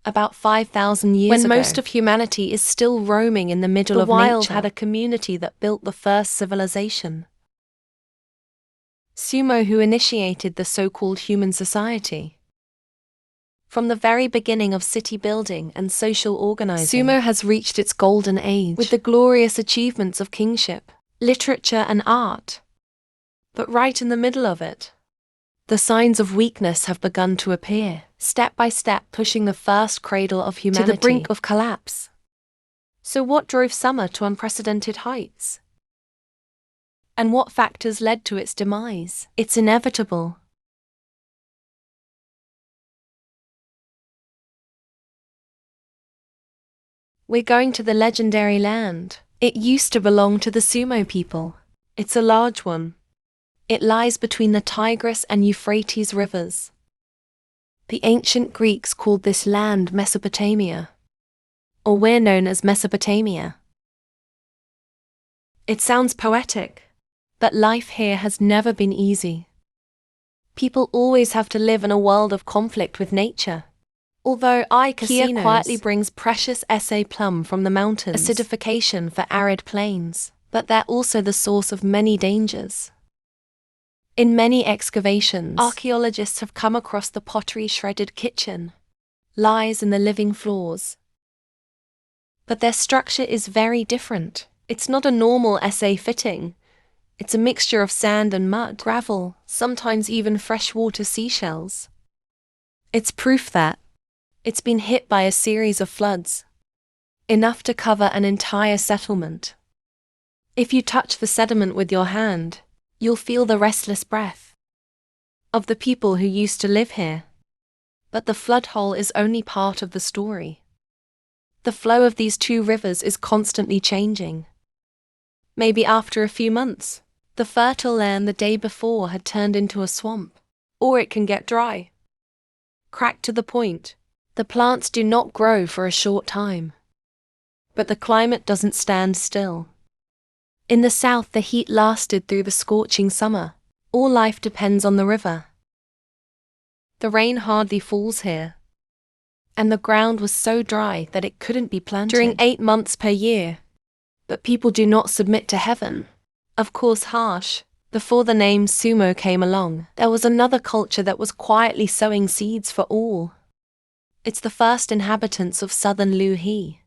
about 5,000 years ago. When most of humanity is still roaming in the middle of nature, the wild had a community that built the first civilization. Sumo, who initiated the so-called human society. From the very beginning of city building and social organizing, Sumo has reached its golden age with the glorious achievements of kingship, literature and art. But right in the middle of it, the signs of weakness have begun to appear, step by step pushing the first cradle of humanity to the brink of collapse. So what drove Sumo to unprecedented heights? And what factors led to its demise? It's inevitable. We're going to the legendary land. It used to belong to the Sumo people. It's a large one. It lies between the Tigris and Euphrates rivers. The ancient Greeks called this land Mesopotamia, or we're known as Mesopotamia. It sounds poetic, but life here has never been easy. People always have to live in a world of conflict with nature. Although Kia quietly brings precious SA plum from the mountains, acidification for arid plains, but they're also the source of many dangers. In many excavations, archaeologists have come across the pottery shredded kitchen, lies in the living floors. But their structure is very different. It's not a normal SA fitting. It's a mixture of sand and mud, gravel, sometimes even freshwater seashells. It's proof that it's been hit by a series of floods, enough to cover an entire settlement. If you touch the sediment with your hand, you'll feel the restless breath of the people who used to live here. But the flood hole is only part of the story. The flow of these two rivers is constantly changing. Maybe after a few months, the fertile land the day before had turned into a swamp, or it can get dry, cracked to the point the plants do not grow for a short time. But the climate doesn't stand still. In the south, the heat lasted through the scorching summer. All life depends on the river. The rain hardly falls here, and the ground was so dry that it couldn't be planted during 8 months per year. But people do not submit to heaven. Of course, harsh. Before the name Sumo came along, there was another culture that was quietly sowing seeds for all. It's the first inhabitants of southern Luhi.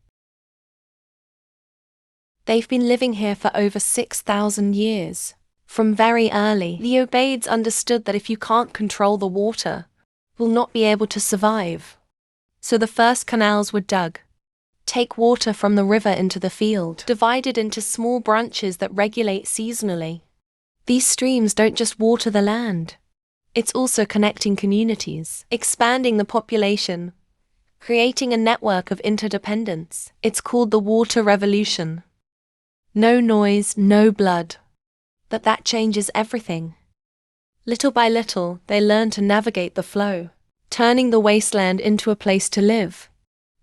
They've been living here for over 6,000 years. From very early, the Obeids understood that if you can't control the water, you'll not be able to survive. So the first canals were dug. Take water from the river into the field, divided into small branches that regulate seasonally. These streams don't just water the land. It's also connecting communities, expanding the population, creating a network of interdependence. It's called the water revolution. No noise, no blood. But that changes everything. Little by little, they learn to navigate the flow, turning the wasteland into a place to live.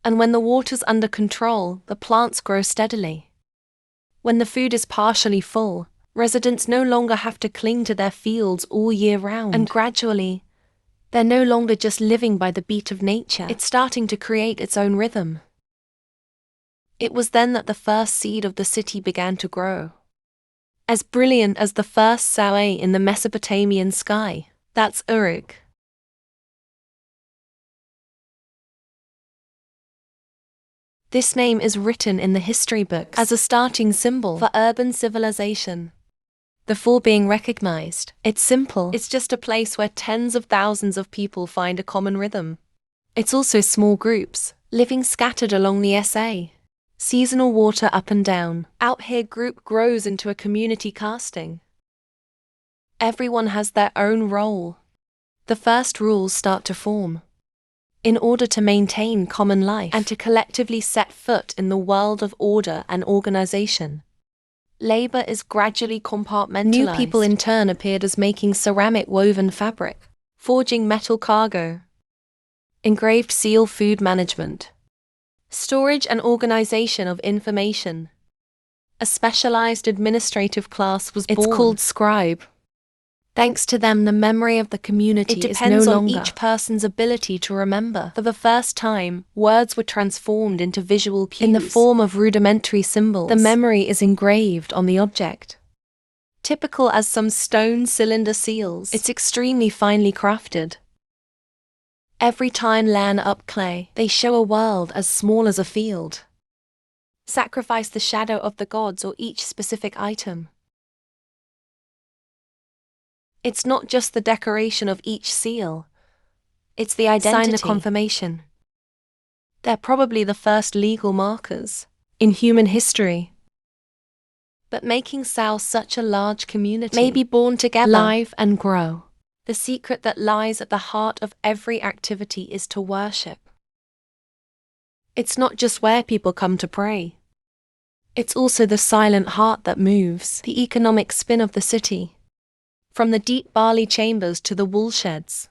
And when the water's under control, the plants grow steadily. When the food is partially full, residents no longer have to cling to their fields all year round. And gradually, they're no longer just living by the beat of nature. It's starting to create its own rhythm. It was then that the first seed of the city began to grow. As brilliant as the first Saue in the Mesopotamian sky. That's Uruk. This name is written in the history books as a starting symbol for urban civilization. Before being recognized, it's simple. It's just a place where tens of thousands of people find a common rhythm. It's also small groups, living scattered along the SA. Seasonal water up and down. Out here, group grows into a community casting. Everyone has their own role. The first rules start to form. In order to maintain common life and to collectively set foot in the world of order and organization, labor is gradually compartmentalized. New people in turn appeared as making ceramic woven fabric, forging metal cargo, engraved seal food management, storage and organization of information. A specialized administrative class was born. It's called scribe. Thanks to them, the memory of the community is no longer. It depends on each person's ability to remember. For the first time, words were transformed into visual cues. In the form of rudimentary symbols, the memory is engraved on the object. Typical as some stone cylinder seals, it's extremely finely crafted. Every time Lan up clay, they show a world as small as a field. Sacrifice the shadow of the gods or each specific item. It's not just the decoration of each seal. It's the identity. Sign the confirmation. They're probably the first legal markers in human history. But making Sao such a large community may be born together, live and grow. The secret that lies at the heart of every activity is to worship. It's not just where people come to pray. It's also the silent heart that moves the economic spin of the city. From the deep barley chambers to the wool sheds.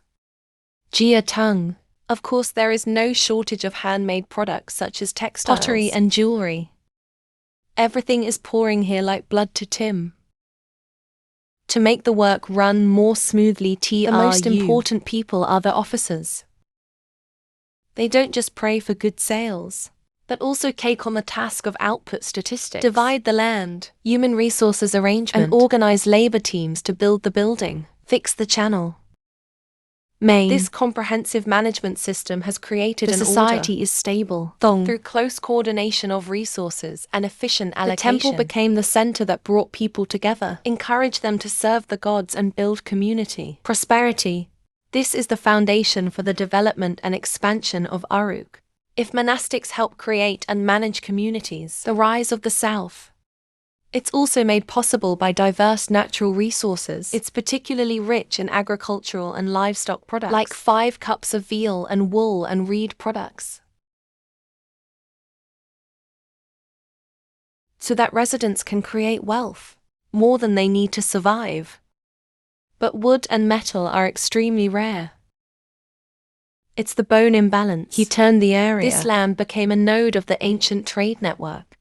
Jia Tung. Of course, there is no shortage of handmade products such as textiles, pottery and jewelry. Everything is pouring here like blood to Tim. To make the work run more smoothly, the most important people are the officers. They don't just pray for good sales, but also take on the task of output statistics, divide the land, human resources arrangement, and organize labor teams to build the building, fix the channel. This comprehensive management system has created an order. The society is stable through close coordination of resources and efficient allocation. The temple became the center that brought people together, encouraged them to serve the gods and build community. Prosperity. This is the foundation for the development and expansion of Uruk. If monastics help create and manage communities, the rise of the South. It's also made possible by diverse natural resources. It's particularly rich in agricultural and livestock products, like 5 cups of veal and wool and reed products. So that residents can create wealth, more than they need to survive. But wood and metal are extremely rare. It's the bone imbalance. He turned the area. This land became a node of the ancient trade network.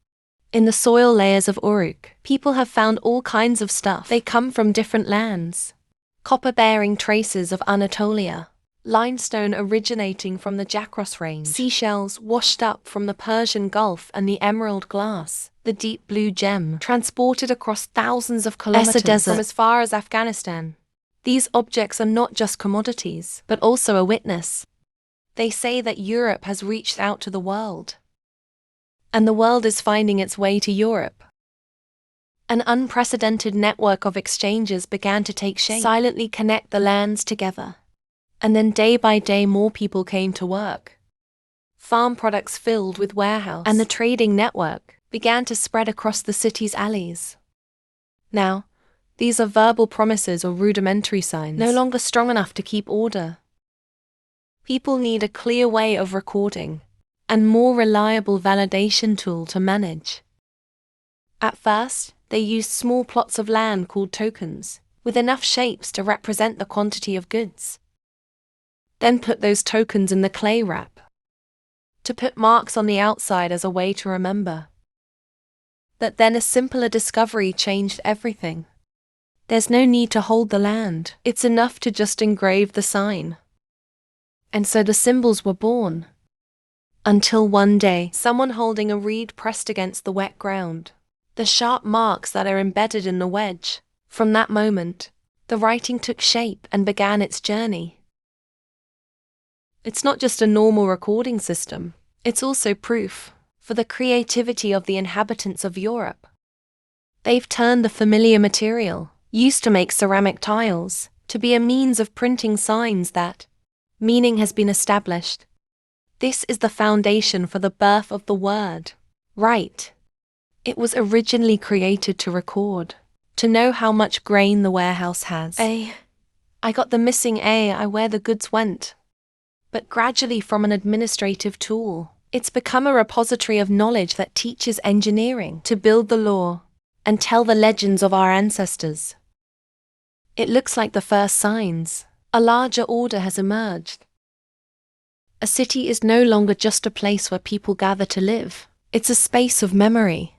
In the soil layers of Uruk, people have found all kinds of stuff. They come from different lands. Copper-bearing traces of Anatolia, limestone originating from the Jakros range, seashells washed up from the Persian Gulf, and the emerald glass, the deep blue gem, transported across thousands of kilometers from as far as Afghanistan. These objects are not just commodities, but also a witness. They say that Europe has reached out to the world. And the world is finding its way to Europe. An unprecedented network of exchanges began to take shape, silently connect the lands together. And then day by day more people came to work. Farm products filled with warehouse, and the trading network began to spread across the city's alleys. Now, these are verbal promises or rudimentary signs, no longer strong enough to keep order. People need a clear way of recording, and more reliable validation tool to manage. At first, they used small plots of land called tokens, with enough shapes to represent the quantity of goods. Then put those tokens in the clay wrap, to put marks on the outside as a way to remember. But then a simpler discovery changed everything. There's no need to hold the land, it's enough to just engrave the sign. And so the symbols were born. Until one day, someone holding a reed pressed against the wet ground. The sharp marks that are embedded in the wedge. From that moment, the writing took shape and began its journey. It's not just a normal recording system, it's also proof for the creativity of the inhabitants of Europe. They've turned the familiar material, used to make ceramic tiles, to be a means of printing signs that meaning has been established. This is the foundation for the birth of the word, write. It was originally created to record, to know how much grain the warehouse has. I got the missing I where the goods went. But gradually from an administrative tool, it's become a repository of knowledge that teaches engineering to build the law and tell the legends of our ancestors. It looks like the first signs. A larger order has emerged. A city is no longer just a place where people gather to live. It's a space of memory,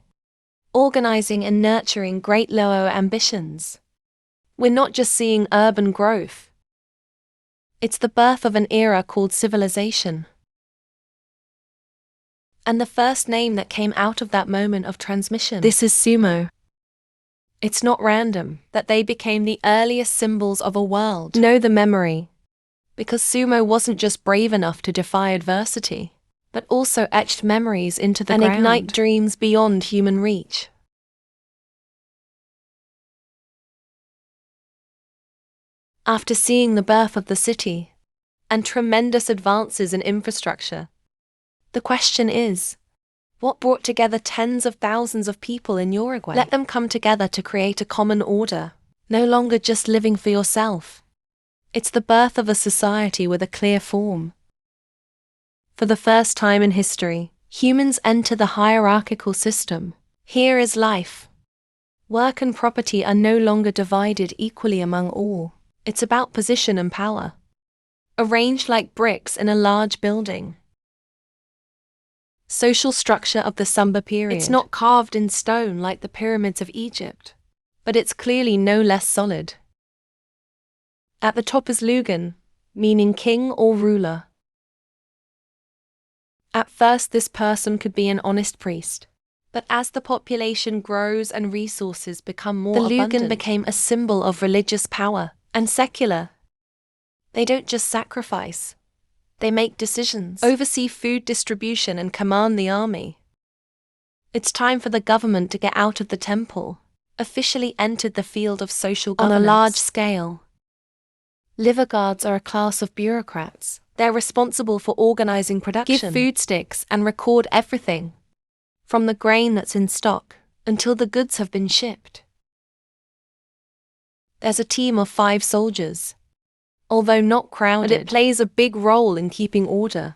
organizing and nurturing great Luo ambitions. We're not just seeing urban growth. It's the birth of an era called civilization. And the first name that came out of that moment of transmission. This is sumo. It's not random that they became the earliest symbols of a world. Know the memory. Because sumo wasn't just brave enough to defy adversity, but also etched memories into the ground and ignite dreams beyond human reach. After seeing the birth of the city and tremendous advances in infrastructure, the question is, what brought together tens of thousands of people in Uruguay? Let them come together to create a common order, no longer just living for yourself. It's the birth of a society with a clear form. For the first time in history, humans enter the hierarchical system. Here is life. Work and property are no longer divided equally among all. It's about position and power, arranged like bricks in a large building. Social structure of the Samba period. It's not carved in stone like the pyramids of Egypt, but it's clearly no less solid. At the top is Lugan, meaning king or ruler. At first this person could be an honest priest, but as the population grows and resources become more abundant, the Lugan became a symbol of religious power and secular. They don't just sacrifice. They make decisions, oversee food distribution and command the army. It's time for the government to get out of the temple, officially entered the field of social governance. On a large scale. Liver guards are a class of bureaucrats. They're responsible for organizing production, give food sticks and record everything, from the grain that's in stock until the goods have been shipped. There's a team of 5 soldiers. Although not crowded, it plays a big role in keeping order.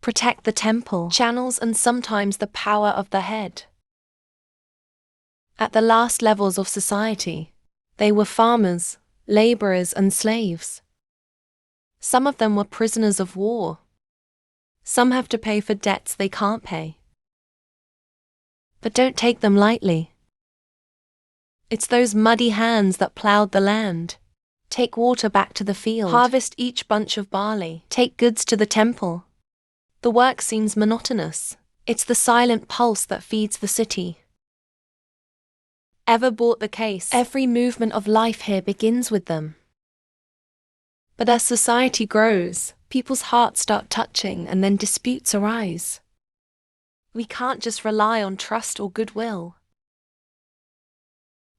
Protect the temple, channels and sometimes the power of the head. At the last levels of society, they were farmers, laborers and slaves. Some of them were prisoners of war. Some have to pay for debts they can't pay. But don't take them lightly. It's those muddy hands that plowed the land. Take water back to the field. Harvest each bunch of barley. Take goods to the temple. The work seems monotonous. It's the silent pulse that feeds the city. Ever bought the case? Every movement of life here begins with them. But as society grows, people's hearts start touching and then disputes arise. We can't just rely on trust or goodwill.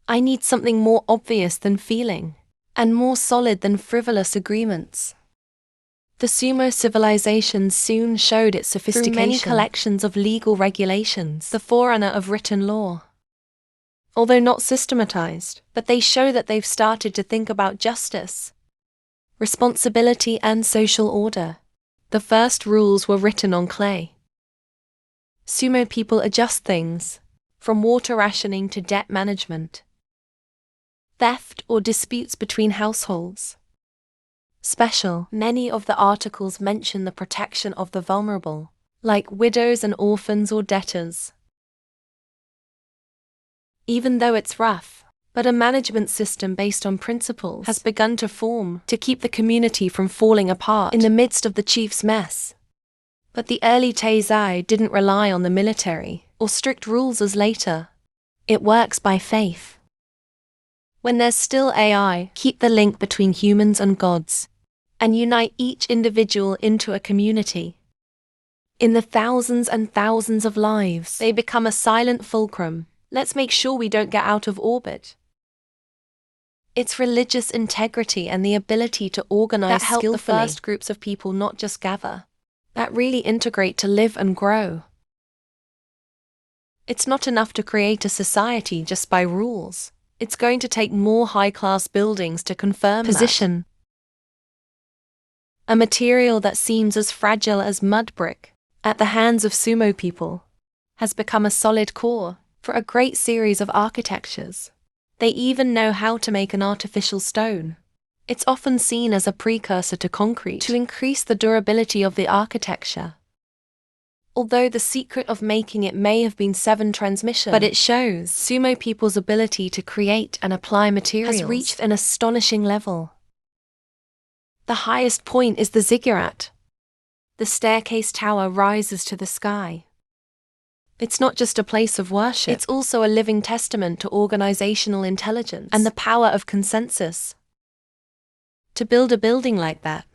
I need something more obvious than feeling, and more solid than frivolous agreements. The sumo civilization soon showed its sophistication through many collections of legal regulations, the forerunner of written law. Although not systematized, but they show that they've started to think about justice, responsibility and social order. The first rules were written on clay. Sumo people adjust things, from water rationing to debt management, theft or disputes between households. Special. Many of the articles mention the protection of the vulnerable, like widows and orphans or debtors. Even though it's rough, but a management system based on principles has begun to form to keep the community from falling apart in the midst of the chief's mess. But the early Taizai didn't rely on the military or strict rules as later. It works by faith. When there's still AI, keep the link between humans and gods, and unite each individual into a community. In the thousands and thousands of lives, they become a silent fulcrum. Let's make sure we don't get out of orbit. It's religious integrity and the ability to organize that help the first groups of people not just gather, that really integrate to live and grow. It's not enough to create a society just by rules. It's going to take more high-class buildings to confirm position. A material that seems as fragile as mud brick, at the hands of sumo people, has become a solid core for a great series of architectures. They even know how to make an artificial stone. It's often seen as a precursor to concrete to increase the durability of the architecture. Although the secret of making it may have been 7 transmission, but it shows sumo people's ability to create and apply materials has reached an astonishing level. The highest point is the ziggurat. The staircase tower rises to the sky. It's not just a place of worship, it's also a living testament to organizational intelligence and the power of consensus. To build a building like that,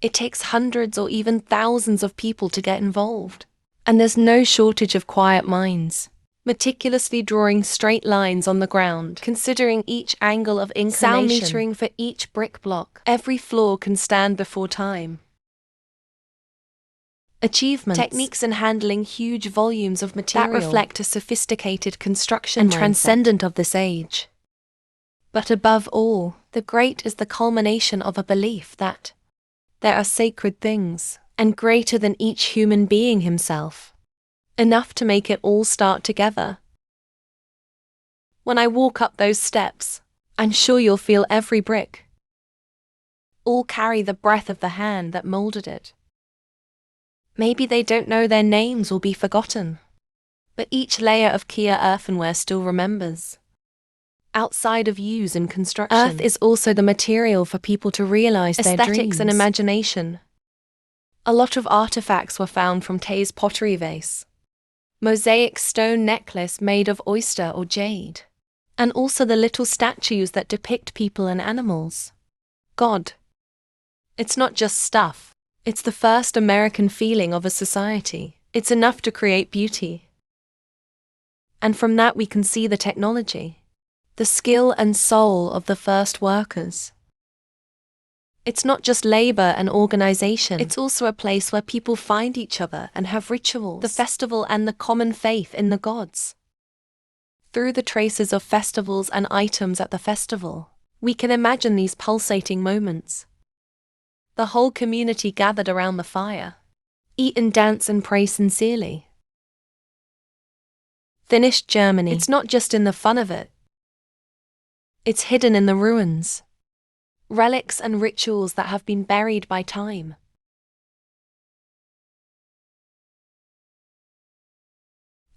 it takes hundreds or even thousands of people to get involved. And there's no shortage of quiet minds, meticulously drawing straight lines on the ground, considering each angle of inclination, sound metering for each brick block. Every floor can stand before time. Achievements, techniques in handling huge volumes of material that reflect a sophisticated construction and transcendent of this age. But above all, the great is the culmination of a belief that there are sacred things, and greater than each human being himself, enough to make it all start together. When I walk up those steps, I'm sure you'll feel every brick. All carry the breath of the hand that molded it. Maybe they don't know their names or be forgotten, but each layer of Kia earthenware still remembers. Outside of use and construction, earth is also the material for people to realize their dreams. Aesthetics and imagination. A lot of artifacts were found from Tay's pottery vase, mosaic stone necklace made of oyster or jade, and also the little statues that depict people and animals. God. It's not just stuff. It's the first American feeling of a society. It's enough to create beauty. And from that we can see the technology, the skill and soul of the first workers. It's not just labor and organization. It's also a place where people find each other and have rituals, the festival and the common faith in the gods. Through the traces of festivals and items at the festival, we can imagine these pulsating moments. The whole community gathered around the fire, eat and dance and pray sincerely. Finished Germany. It's not just in the fun of it. It's hidden in the ruins. Relics and rituals that have been buried by time.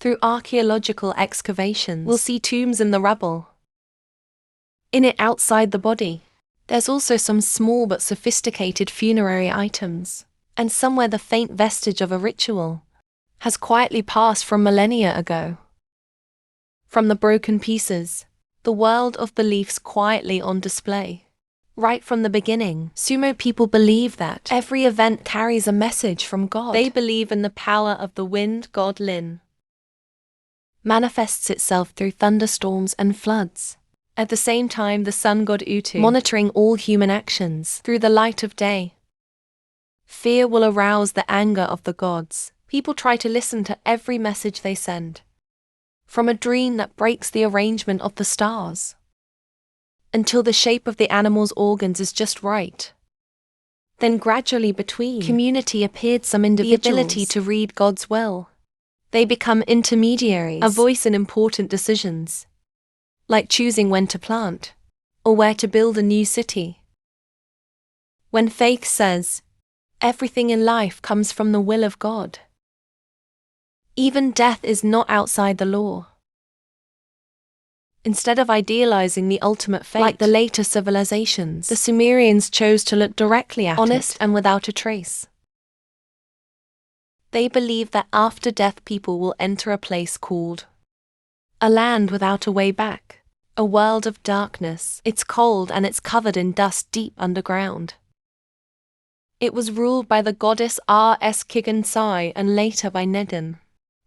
Through archaeological excavations, we'll see tombs in the rubble. In it, outside the body, there's also some small but sophisticated funerary items, and somewhere the faint vestige of a ritual has quietly passed from millennia ago. From the broken pieces, the world of beliefs quietly on display. Right from the beginning, sumo people believe that every event carries a message from God. They believe in the power of the wind god Lin. Manifests itself through thunderstorms and floods. At the same time, the sun god Utu, monitoring all human actions through the light of day. Fear will arouse the anger of the gods. People try to listen to every message they send. From a dream that breaks the arrangement of the stars, until the shape of the animal's organs is just right. Then gradually between community appeared some individuals, the ability to read God's will. They become intermediaries, a voice in important decisions, like choosing when to plant, or where to build a new city. When faith says, everything in life comes from the will of God. Even death is not outside the law. Instead of idealizing the ultimate fate, like the later civilizations, the Sumerians chose to look directly at honest and without a trace. They believe that after death people will enter a place called a land without a way back, a world of darkness. It's cold and it's covered in dust deep underground. It was ruled by the goddess Rs-Kigan-Sai and later by Nedin,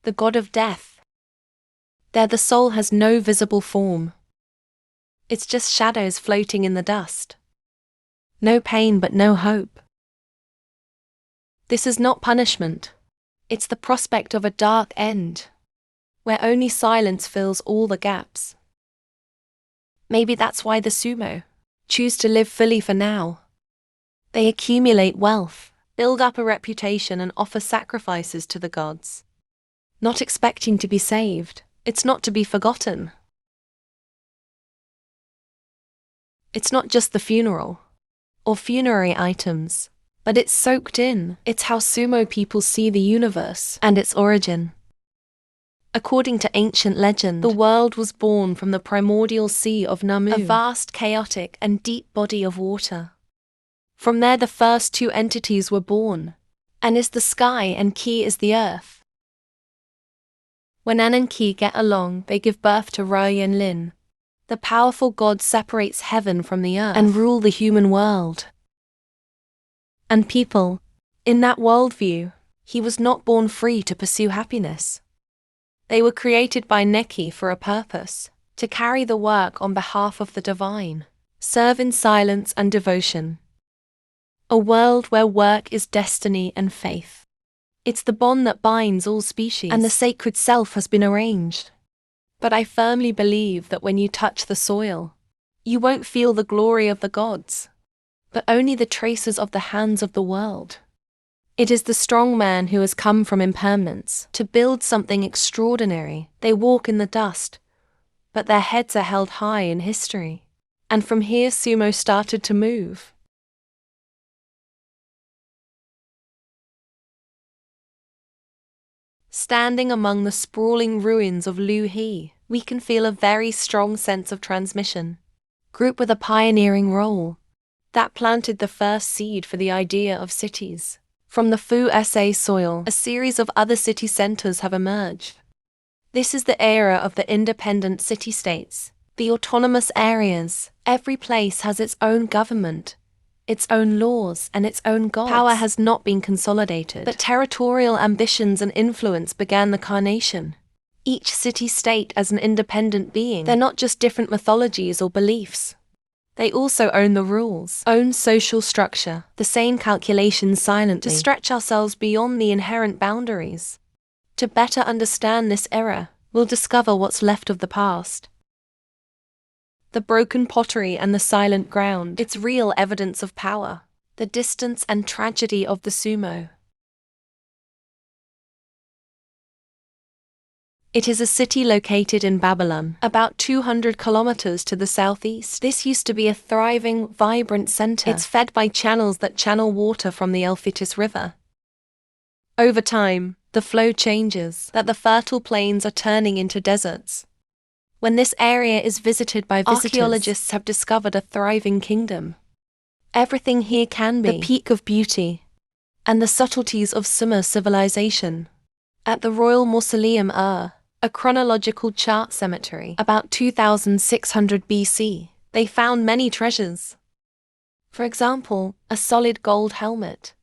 the god of death. There the soul has no visible form. It's just shadows floating in the dust. No pain but no hope. This is not punishment. It's the prospect of a dark end, where only silence fills all the gaps. Maybe that's why the sumo choose to live fully for now. They accumulate wealth, build up a reputation and offer sacrifices to the gods, not expecting to be saved. It's not to be forgotten. It's not just the funeral, or funerary items, but it's soaked in. It's how sumo people see the universe and its origin. According to ancient legend, the world was born from the primordial sea of Namu, a vast, chaotic, and deep body of water. From there the first two entities were born. An is the sky and Ki is the earth. When An and Ki get along, they give birth to Rui and Lin. The powerful god separates heaven from the earth and rule the human world. And people, in that worldview, he was not born free to pursue happiness. They were created by Neki for a purpose, to carry the work on behalf of the divine, serve in silence and devotion. A world where work is destiny and faith. It's the bond that binds all species, and the sacred self has been arranged. But I firmly believe that when you touch the soil, you won't feel the glory of the gods, but only the traces of the hands of the world. It is the strong man who has come from impermanence to build something extraordinary. They walk in the dust, but their heads are held high in history. And from here sumo started to move. Standing among the sprawling ruins of Lu He, we can feel a very strong sense of transmission. Group with a pioneering role that planted the first seed for the idea of cities. From the Fu Sa soil, a series of other city centers have emerged. This is the era of the independent city-states, the autonomous areas. Every place has its own government, its own laws, and its own gods. Power has not been consolidated, but territorial ambitions and influence began the carnation. Each city-state as an independent being. They're not just different mythologies or beliefs. They also own the rules, own social structure, the same calculations silently, to stretch ourselves beyond the inherent boundaries. To better understand this era, we'll discover what's left of the past. The broken pottery and the silent ground, it's real evidence of power, the distance and tragedy of the sumo. It is a city located in Babylon, about 200 kilometers to the southeast. This used to be a thriving, vibrant center. It's fed by channels that channel water from the Euphrates River. Over time, the flow changes, that the fertile plains are turning into deserts. When this area is visited by visitors, archaeologists have discovered a thriving kingdom. Everything here can be the peak of beauty and the subtleties of Sumer civilization. At the Royal Mausoleum a chronological chart cemetery, about 2600 BC, they found many treasures. For example, a solid gold helmet,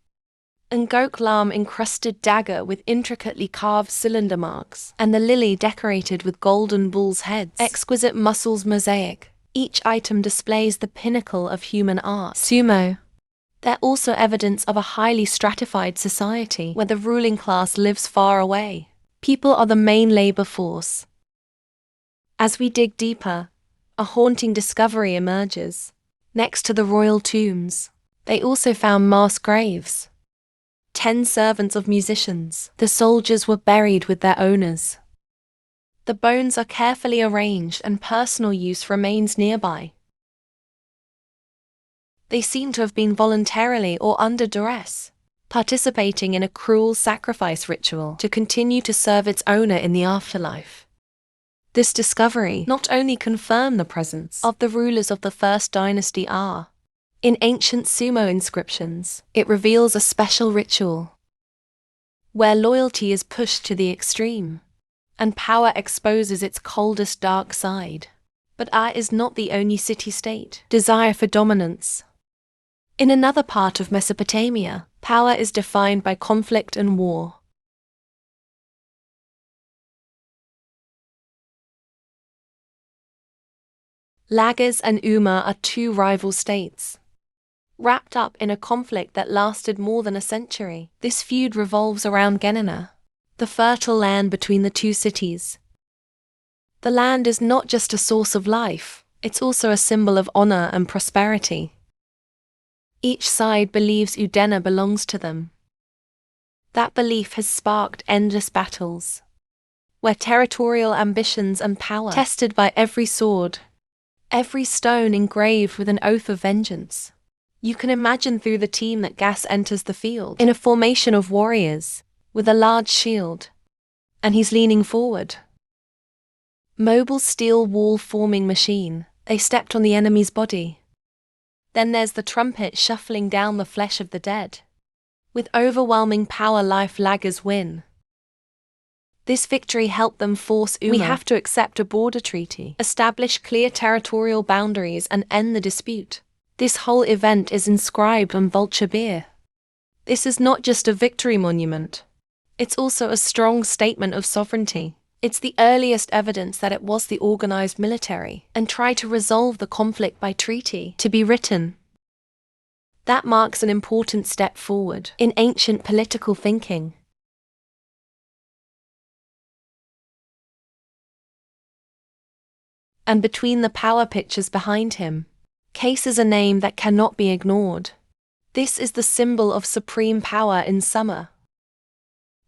an Ngok Lam-encrusted dagger with intricately carved cylinder marks, and the lily decorated with golden bulls' heads. Exquisite muscles mosaic. Each item displays the pinnacle of human art. Sumo. They're also evidence of a highly stratified society where the ruling class lives far away. People are the main labor force. As we dig deeper, a haunting discovery emerges. Next to the royal tombs, they also found mass graves. 10 servants of musicians. The soldiers were buried with their owners. The bones are carefully arranged and personal use remains nearby. They seem to have been voluntarily or under duress, participating in a cruel sacrifice ritual to continue to serve its owner in the afterlife. This discovery not only confirmed the presence of the rulers of the first dynasty in ancient sumo inscriptions, it reveals a special ritual where loyalty is pushed to the extreme and power exposes its coldest dark side. But is not the only city-state desire for dominance. In another part of Mesopotamia, power is defined by conflict and war. Lagash and Umma are two rival states, wrapped up in a conflict that lasted more than a century. This feud revolves around Genana, the fertile land between the two cities. The land is not just a source of life, it's also a symbol of honor and prosperity. Each side believes Udena belongs to them. That belief has sparked endless battles, where territorial ambitions and power, tested by every sword, every stone engraved with an oath of vengeance, You can imagine through the team that Gas enters the field in a formation of warriors, with a large shield. And he's leaning forward. Mobile steel wall forming machine, they stepped on the enemy's body. Then there's the trumpet shuffling down the flesh of the dead. With overwhelming power, life laggers win. This victory helped them force Uma. We have to accept a border treaty, establish clear territorial boundaries and end the dispute. This whole event is inscribed on Vulture Beer. This is not just a victory monument. It's also a strong statement of sovereignty. It's the earliest evidence that it was the organized military and tried to resolve the conflict by treaty to be written. That marks an important step forward in ancient political thinking. And between the power pictures behind him, Case is a name that cannot be ignored. This is the symbol of supreme power in summer.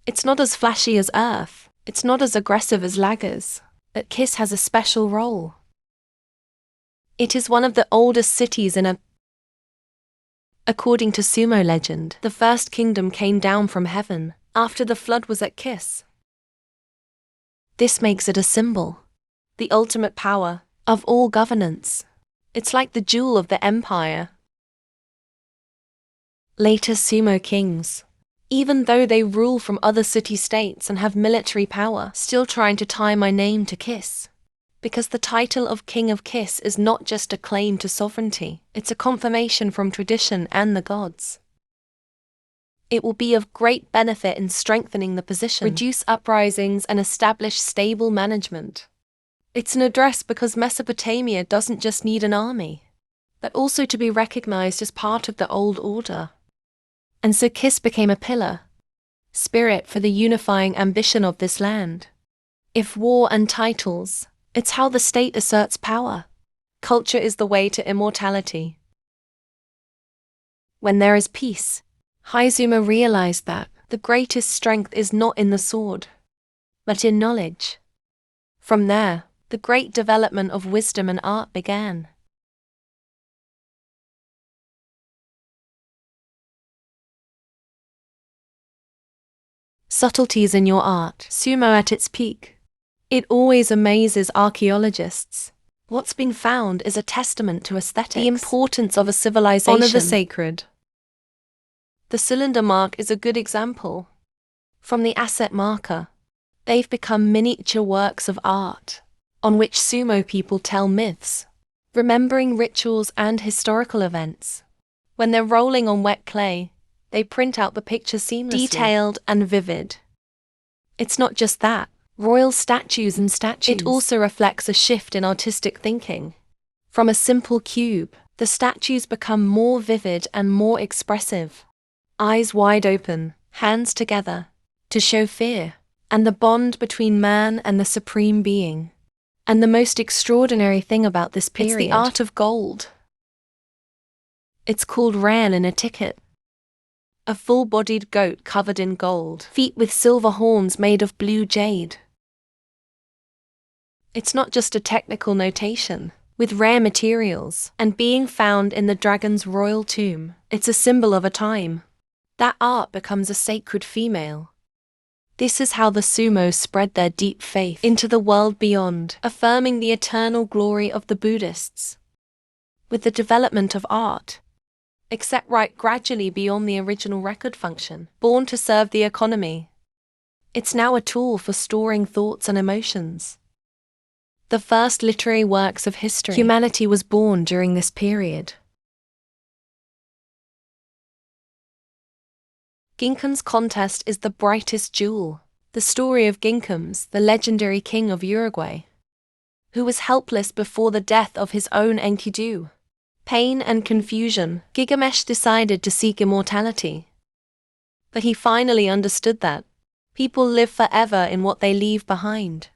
It's not as flashy as Earth, it's not as aggressive as Lagos, but Kiss has a special role. It is one of the oldest cities in a... According to sumo legend, the first kingdom came down from heaven after the flood was at Kiss. This makes it a symbol, the ultimate power of all governance. It's like the jewel of the empire. Later sumo kings, even though they rule from other city-states and have military power, still trying to tie my name to Kiss. Because the title of King of Kiss is not just a claim to sovereignty, it's a confirmation from tradition and the gods. It will be of great benefit in strengthening the position, reduce uprisings and establish stable management. It's an address because Mesopotamia doesn't just need an army, but also to be recognized as part of the old order. And so Kiss became a pillar, spirit for the unifying ambition of this land. If war and titles, it's how the state asserts power. Culture is the way to immortality. When there is peace, Haizuma realized that the greatest strength is not in the sword, but in knowledge. From there, the great development of wisdom and art began. Subtleties in your art. Sumo at its peak. It always amazes archaeologists. What's been found is a testament to aesthetics, the importance of a civilization. Honor the sacred. The cylinder mark is a good example. From the asset marker, they've become miniature works of art, on which sumo people tell myths, remembering rituals and historical events. When they're rolling on wet clay, they print out the picture seamlessly, detailed and vivid. It's not just that. Royal statues and statues. It also reflects a shift in artistic thinking. From a simple cube, the statues become more vivid and more expressive. Eyes wide open, hands together, to show fear, and the bond between man and the supreme being. And the most extraordinary thing about this period, it's the art of gold. It's called ran in a ticket. A full-bodied goat covered in gold, feet with silver horns made of blue jade. It's not just a technical notation. With rare materials, and being found in the dragon's royal tomb, it's a symbol of a time. That art becomes a sacred female. This is how the sumo spread their deep faith into the world beyond, affirming the eternal glory of the Buddhists. With the development of art, except right gradually beyond the original record function, born to serve the economy. It's now a tool for storing thoughts and emotions. The first literary works of history, humanity was born during this period. Ginkam's contest is the brightest jewel, the story of Ginkam's, the legendary king of Uruguay, who was helpless before the death of his own Enkidu. Pain and confusion, Gilgamesh decided to seek immortality. But he finally understood that people live forever in what they leave behind.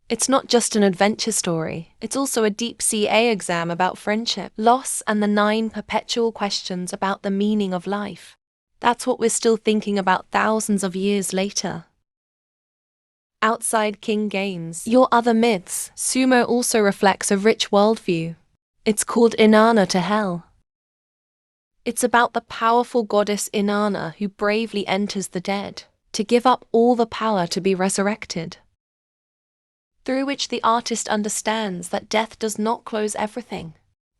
It's not just an adventure story, it's also a deep CA exam about friendship, loss, and the 9 perpetual questions about the meaning of life. That's what we're still thinking about thousands of years later. Outside King Games, your other myths, sumo also reflects a rich worldview. It's called Inanna to Hell. It's about the powerful goddess Inanna who bravely enters the dead, to give up all the power to be resurrected. Through which the artist understands that death does not close everything.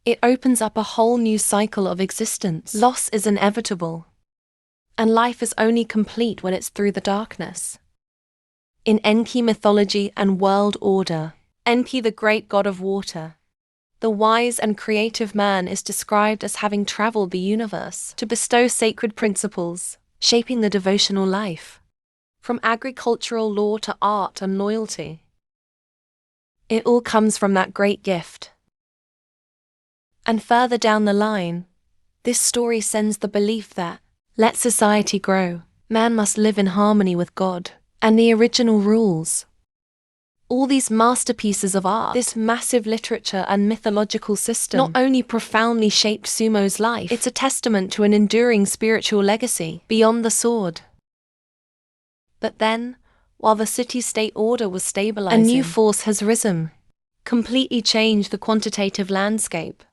It opens up a whole new cycle of existence. Loss is inevitable, and life is only complete when it's through the darkness. In Enki mythology and world order, Enki, the great god of water, the wise and creative man, is described as having traveled the universe to bestow sacred principles, shaping the devotional life, from agricultural law to art and loyalty. It all comes from that great gift. And further down the line, this story sends the belief that, let society grow, man must live in harmony with God and the original rules. All these masterpieces of art, this massive literature and mythological system, not only profoundly shaped sumo's life, it's a testament to an enduring spiritual legacy beyond the sword. But then, while the city-state order was stabilizing, a new force has risen, completely changed the quantitative landscape.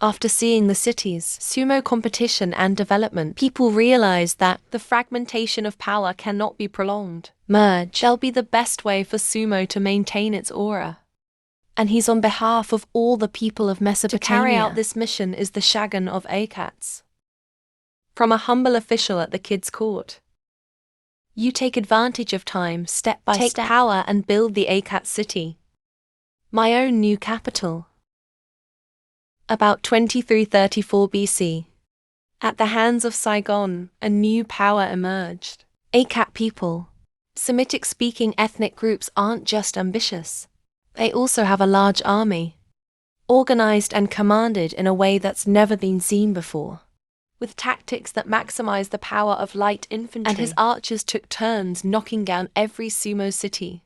After seeing the city's sumo competition and development, people realized that the fragmentation of power cannot be prolonged. Merge shall be the best way for sumo to maintain its aura. And he's on behalf of all the people of Mesopotamia. To carry out this mission is the Shogun of Akats. From a humble official at the kid's court. You take advantage of time step by step. Take power and build the Akat city. My own new capital. About 2334 BC. At the hands of Saigon, a new power emerged. Akat people, Semitic-speaking ethnic groups, aren't just ambitious. They also have a large army, organized and commanded in a way that's never been seen before, with tactics that maximize the power of light infantry. And his archers took turns knocking down every sumo city.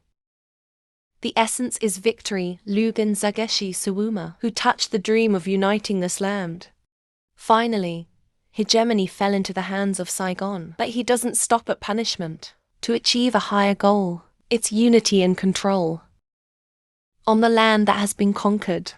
The essence is victory. Lugan Zageshi Suwuma, who touched the dream of uniting this land. Finally, hegemony fell into the hands of Saigon. But he doesn't stop at punishment. To achieve a higher goal, it's unity and control. On the land that has been conquered,